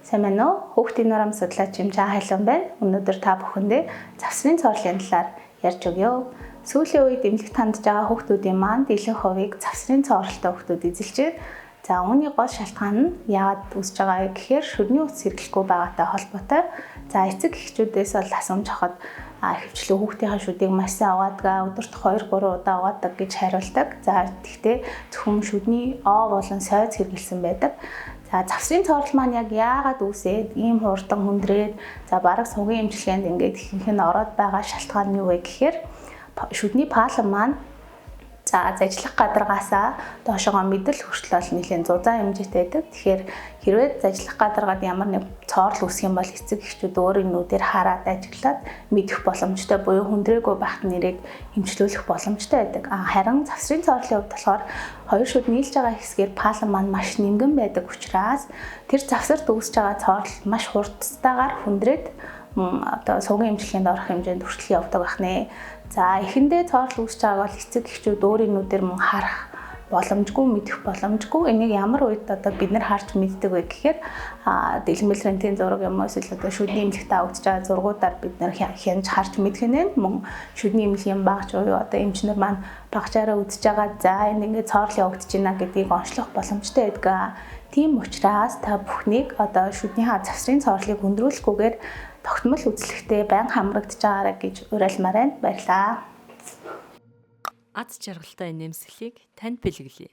Сайн байна уу? Хүүхдийн нурам судлаач Жимжаа Хайлан байна. Өнөөдөр та бүхэндээ завсрын цоорлын талаар ярьж өгье. Сүүлийн үед эмнэлэгт хандж байгаа хүүхдүүдийн маань дийлэнх хувийг завсрын цооролтой хүүхдүүд эзэлж байна. За үүний гол шалтгаан нь яагаад үүсэж байгаа гэхээр шүдний утас сэргэлэхгүй байгаатай холбоотой. За эцэг эхчүүдээс бол асуумж авахад ихэвчлэн хүүхдийнхээ шүдийг маш сайн угаадаг, өдөрт 2-3 удаа угаадаг гэж хариулдаг. За тэгтээ зөвхөн шүдний оо болон сойц хэрэгэлсэн байдаг. За завсрын цоорол маань яг яагаад үүсээд ийм хурдан хүндрээд за бараг сувгийн эмчилгээнд ингээд ихэнх нь ороод байгаа шалтгаан нь юу вэ гэхээр шүдний палм маань за зажлах гадаргаасаа доошогоо мэдэл хүртэл нэлээд зузаан хэмжээтэй байдаг. Тэгэхээр хэрвээ зажлах гадаргаад ямар нэг цоорол үүсэх юм бол эцэг эхчүүд өөрийн нүдээр хараад ажиглаад мэдэх боломжтой буюу хүндрээгүй байхад нэрийг эмчлүүлэх боломжтой байдаг. Харин завсрын цоорлын хувьд болохоор хоёр шүд нийлж байгаа хэсгээр палм маань маш нингэн байдаг учраас тэр завсарт үүсэж байгаа цоорол маш хурдтайгаар хүндрээд одоо сувгийн эмчилгээнд орох хэмжээнд хүртэл явдаг байх нэ. За эхэндээ цоорол үүсэж байгааг бол эцэг эхчүүд өөрийн нүдээр мөн харах боломжгүй, мэдэх боломжгүй. Энийг ямар үед одоо бид нар харж мэддэг вэ гэхээр дэлгэмэл рентген зураг юм уу эсвэл одоо шүдний эмнэлэгт авагдж байгаа зургуудаар бид нар хянж харж мэдэх нь мөн шүдний эмнэлгийн багч уу одоо эмчнэр маань багчаараа үзэж байгаа за энэ ингээд цоорол явагдаж байна гэдгийг онцлох боломжтой байдаг. Тийм учраас та бүхнийг одоо шүднийхээ завсрын цоорлыг хүндрүүлэхгүйгээр тогтмол үзлэхдээ байнга хамрагдж байгаарай гэж уриалмаар байна. Баярлалаа. Аз жаргалтай нэмсгэлийг танд бэлгэлье.